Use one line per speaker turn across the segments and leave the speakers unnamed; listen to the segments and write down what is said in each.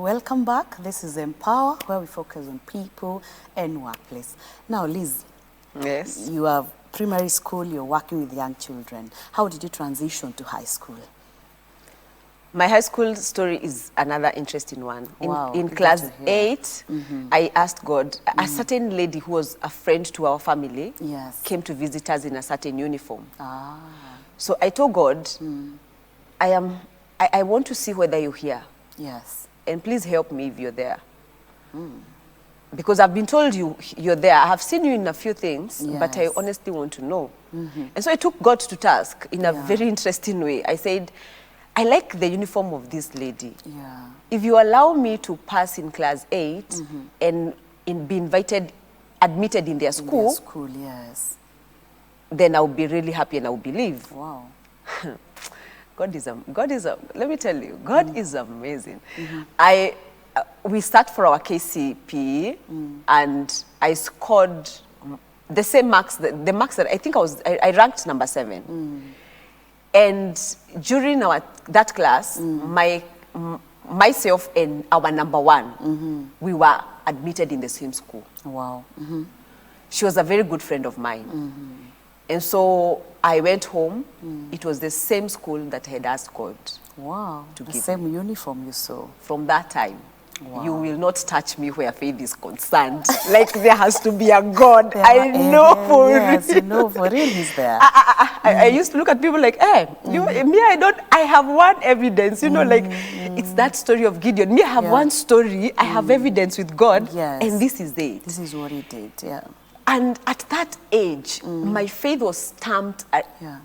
Welcome back. This is Empower, where we focus on people and workplace. Now, Liz,
Yes.
you are primary school, you're working with young children. How did you transition to high school?
My high school story is another interesting one.
Wow,
In
good
class
to hear.
8, I asked God, a certain lady who was a friend to our family
Yes.
came to visit us in a certain uniform.
Ah,
So I told God, I want to see whether you're here.
yes.
And please help me if you're there. Because I've been told you're there. I have seen you in a few things, but I
Yes.
honestly want to know. And so I took God to task in a very interesting way. I said, I like the uniform of this lady.
Yeah.
If you allow me to pass in class 8 and be admitted in their
In
school,
their school, yes.
then I'll be really happy and I'll believe.
Wow.
Let me tell you, God is amazing. We start for our KCPE and I scored the same marks, the marks that I think I ranked number 7. And during that class, myself and our number 1, we were admitted in the same school.
Wow.
She was a very good friend of mine. And so I went home. It was the same school that I had asked God.
Wow.
To
The
give
same uniform you saw.
From that time,
Wow.
you will not touch me where faith is concerned. Like there has to be a God.
There
I know for
yes,
real.
you know for real he's there.
I used to look at people like, hey, I have one evidence, like it's that story of Gideon. Me, I have one story, I have evidence with God,
Yes.
and this is it.
This is what he did, yeah.
And at that age, my faith was stamped
Yeah.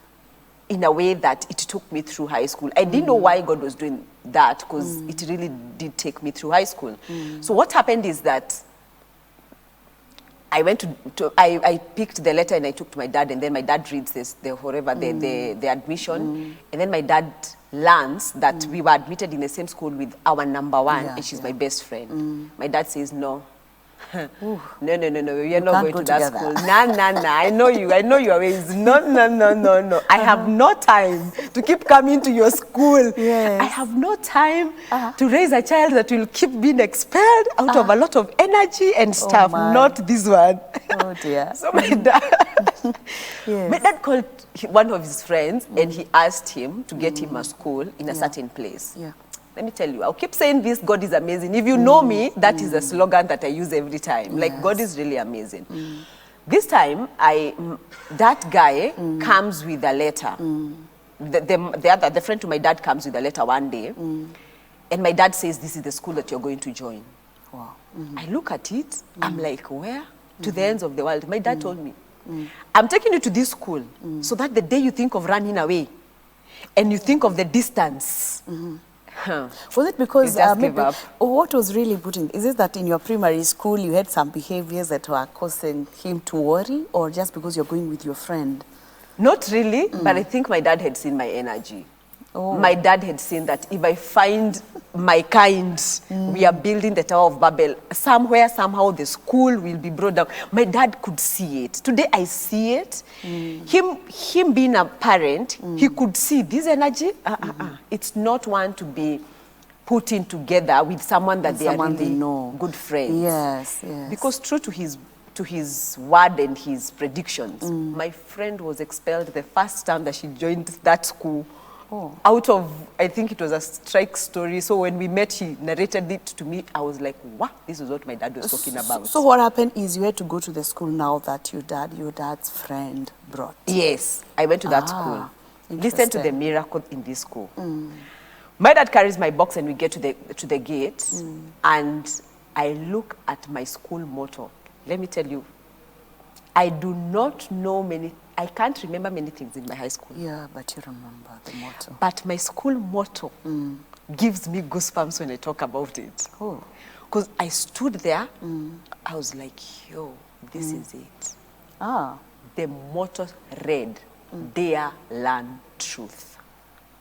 in a way that it took me through high school. I didn't know why God was doing that because it really did take me through high school. So what happened is that I went I picked the letter and I took to my dad, and then my dad reads the admission, and then my dad learns that we were admitted in the same school with our number 1,
Yeah,
and she's
yeah.
my best friend. My dad says no. No, you're
can't
not going
go
to that
together.
school. Nah, I know your ways. No. I have no time to keep coming to your school.
Yes.
I have no time to raise a child that will keep being expelled out of a lot of energy and stuff.
my.
Not this one.
Oh dear.
So my dad,
Yes.
my dad called one of his friends and he asked him to get him a school in a certain place.
Yeah.
Let me tell you, I'll keep saying this, God is amazing. If you know me, that is a slogan that I use every time. Like,
Yes.
God is really amazing. This time, that guy comes with a letter. The friend to my dad comes with a letter one day. And my dad says, this is the school that you're going to join.
Wow.
I look at it, I'm like, where? To the ends of the world. My dad told me, I'm taking you to this school so that the day you think of running away and you think of the distance,
Was it because
You just give
maybe
up.
what was really putting? Is it that in your primary school you had some behaviors that were causing him to worry, or just because you're going with your friend?
Not really, but I think my dad had seen my energy.
Oh.
My dad had seen that if I find my kind, we are building the Tower of Babel. Somewhere, somehow, the school will be brought down. My dad could see it. Today, I see it. Him being a parent, he could see this energy. It's not one to be put in together with someone that they are
Someone
really
they know.
good friends.
Yes, yes.
Because true to his word and his predictions, my friend was expelled the first time that she joined that school.
Oh.
Out of, I think it was a strike story. So when we met, he narrated it to me. I was like, what? This is what my dad was talking about.
So what happened is you had to go to the school now that your dad's friend brought.
Yes, I went to that school. Listen to the
interesting.
miracle in this school. My dad carries my box and we get to the gate, and I look at my school motto. Let me tell you, I do not know I can't remember many things in my high school.
Yeah, but you remember the motto.
But my school motto gives me goosebumps when I talk about it.
Oh.
Because I stood there, I was like, yo, this is it.
Ah.
The motto read, dare learn truth.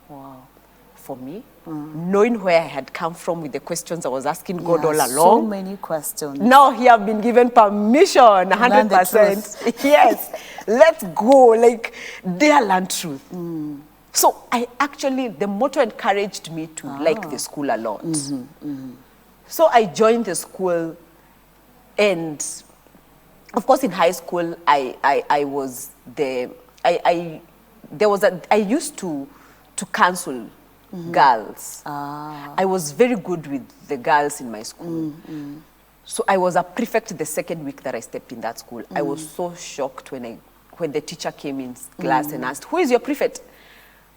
Wow.
For me, knowing where I had come from with the questions I was asking God all
Yeah,
along.
so many questions.
Now he have been given permission,
Learn the
100%. Yes, let's go, like, dare learn truth. So the motto encouraged me to like the school a lot. So I joined the school, and of course in high school I was there was I used to counsel girls. I was very good with the girls in my school. So I was a prefect the second week that I stepped in that school. I was so shocked when the teacher came in class and asked, "Who is your prefect?"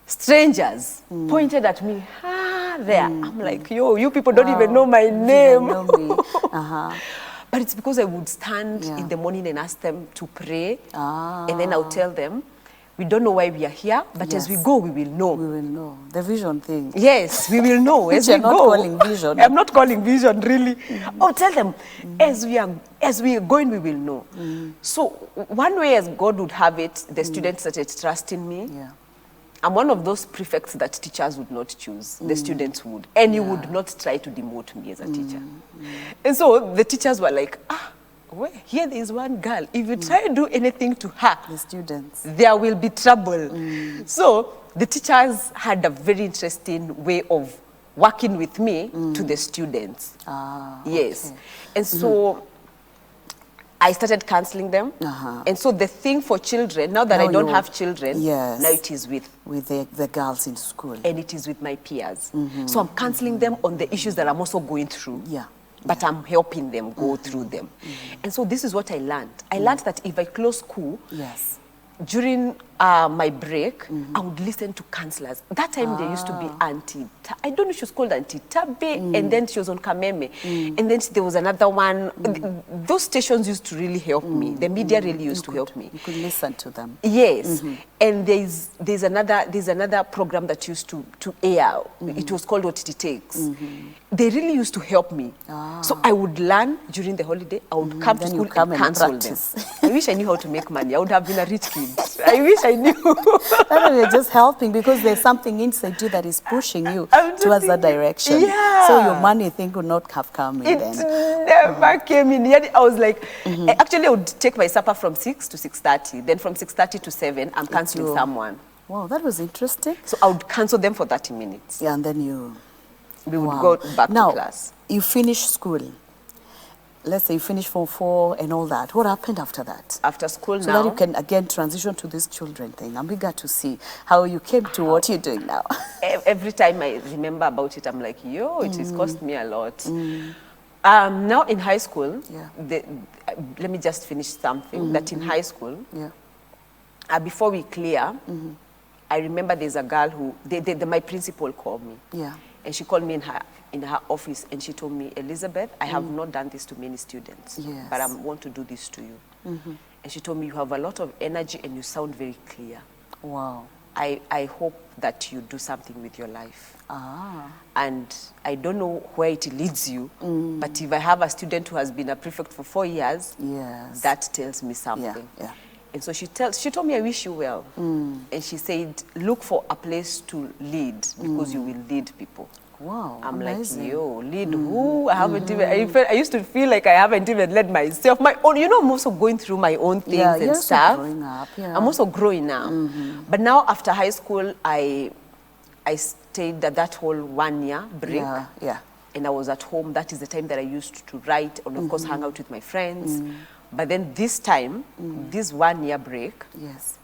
Strangers pointed at me, there. I'm like, yo, you people don't even know my name.
Don't know me.
But it's because I would stand in the morning and ask them to pray. And then I'll tell them, we don't know why we are here, but as we go, we will know.
We will know. The vision thing.
Yes, we will know as we
You're not
go.
calling vision.
I'm not calling vision, really. I'll tell them, as we are going, we will know. So one way as God would have it, the students started trusting me.
Yeah.
I'm one of those prefects that teachers would not choose. The students would. And you would not try to demote me as a teacher. And so the teachers were like, well, here there is one girl. If you try to do anything to her,
The students.
there will be trouble. So the teachers had a very interesting way of working with me to the students. Yes.
Okay.
And so I started counseling them. And so the thing for children, now that
Now
I don't
you-
have children,
Yes.
now it is with
the girls in school.
and it is with my peers. So I'm counseling them on the issues that I'm also going through.
Yeah.
But I'm helping them go through them. And so this is what I learned. I learned that if I close school,
Yes.
during my break, I would listen to counselors. That time there used to be Auntie, I don't know if she was called Auntie Tabe, and then she was on Kameme. And then there was another one. Those stations used to really help me. The media really used to help me.
You could listen to them.
Yes, and there's another program that used to air. It was called What It Takes. They really used to help me. So I would learn during the holiday. I would come to
Then you
school
come
and
and
counsel them.
practice.
I wish I knew how to make money. I would have been a rich kid. I wish I knew.
No, you're just helping because there's something inside you that is pushing you
I'm just
towards that
thinking,
direction.
yeah.
So your money thing would not have come in
It
then.
never came in. Yet I was like, actually, I would take my supper from 6 to 6:30. Then from 6:30 to 7, I'm counseling
your-
someone.
Wow, that was interesting.
So I would counsel them for 30 minutes.
Yeah, and then you...
We would
Wow.
go back
Now,
to class.
you finish school. Let's say you finish Form 4 and all that. What happened after that?
After school
So
now,
that you can again transition to this children thing. I'm eager to see how you came to what you're doing now.
every time I remember about it, I'm like, yo, it has cost me a lot. Now in high school,
Yeah.
let me just finish something. That in high school,
Yeah.
before we clear, I remember there's a girl who, my principal called me.
Yeah.
And she called me in her office and she told me, Elizabeth, I have not done this to many students,
Yes.
but I want to do this to you. And she told me, you have a lot of energy and you sound very clear.
Wow.
I hope that you do something with your life.
Ah.
And I don't know where it leads you, but if I have a student who has been a prefect for 4 years,
Yes.
that tells me something.
Yeah.
And so she told me, I wish you well. And she said, look for a place to lead because you will lead people.
Wow.
I'm
amazing.
like, yo, lead who? I haven't even, I used to feel like I haven't even led myself. My own, I'm also going through my own things
Yeah,
and
you're also
stuff.
growing up, yeah.
I'm also growing now. But now after high school, I stayed that whole 1 year break.
Yeah.
And I was at home. That is the time that I used to write and of course hang out with my friends. But then this time, this 1 year break,
Yes.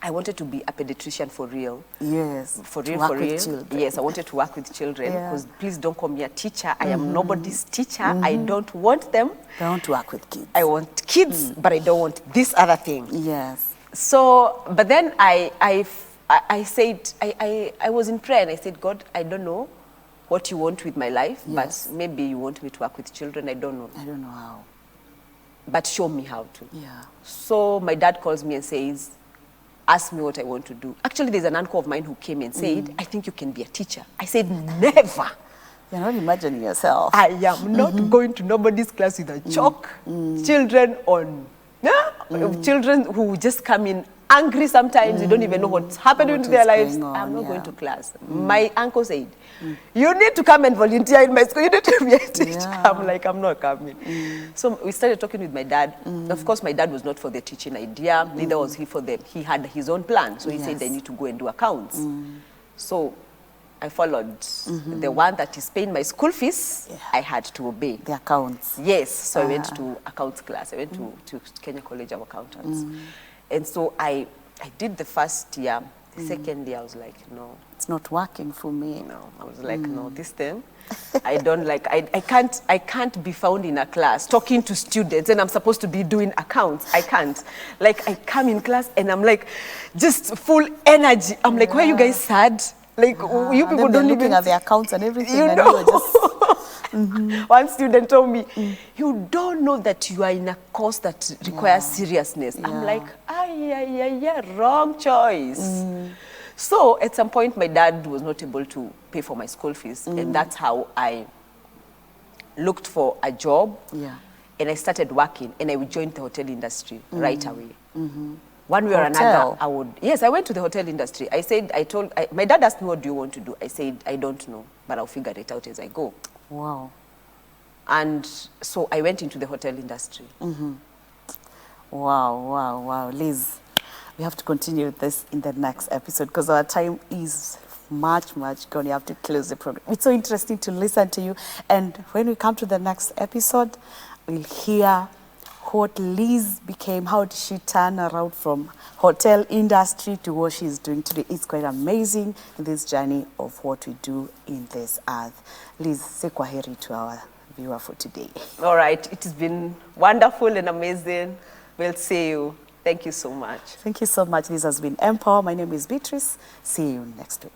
I wanted to be a pediatrician for real.
Yes.
For
To
real,
work
for
with
real.
children.
Yes, I wanted to work with children
Yeah.
because please don't call me a teacher. I am nobody's teacher. I don't want them.
I want to work with kids.
I want kids, but I don't want this other thing.
Yes.
So, but then I said, I was in prayer and I said, God, I don't know what you want with my life,
Yes.
but maybe you want me to work with children. I don't know.
I don't know how.
But show me how to.
Yeah.
So my dad calls me and says, ask me what I want to do. Actually, there's an uncle of mine who came and said, I think you can be a teacher. I said, never.
You're not imagining yourself.
I am not going to nobody's class with a chalk. Children on, children who just come in angry sometimes. You don't even know what's happening
What
to their
is
lives.
going on,
I'm not
yeah.
going to class. My uncle said, you need to come and volunteer in my school. You need to be a teacher.
Yeah.
I'm like, I'm not coming. So we started talking with my dad. Of course, my dad was not for the teaching idea. Neither was he for them. He had his own plan. So he said,
Yes.
I need to go and do accounts. So I followed. The one that is paying my school fees,
Yeah.
I had to obey.
The accounts.
Yes, so I went to accounts class. I went to Kenya College of Accountants. And so I did the first year. The second year, I was like, no,
It's not working for me.
no. I was like, no, this thing, I don't like, I can't be found in a class talking to students and I'm supposed to be doing accounts. I can't. Like, I come in class and I'm like, just full energy. I'm like, why are you guys sad? Like, you
And
people
then they're
don't
looking
even...
at the accounts and everything,
You
and
know.
you were just
One student told me, you don't know that you are in a course that requires seriousness. I'm
Yeah.
like, yeah, wrong choice. So at some point, my dad was not able to pay for my school fees. And that's how I looked for a job.
Yeah.
And I started working and I would join the hotel industry right away. One way or
Hotel?
another, I would... Yes, I went to the hotel industry. My dad asked me, what do you want to do? I said, I don't know, but I'll figure it out as I go.
Wow.
And so I went into the hotel industry.
Wow. Liz, we have to continue with this in the next episode because our time is much gone. You have to close the program. It's so interesting to listen to you. And when we come to the next episode, we'll hear what Liz became. How did she turn around from hotel industry to what she's doing today? It's quite amazing in this journey of what we do in this earth. Liz, say kwaheri to our viewer for today.
All right, it has been wonderful and amazing. We'll see you. Thank you so much.
Thank you so much. This has been Empower. My name is Beatrice. See you next week.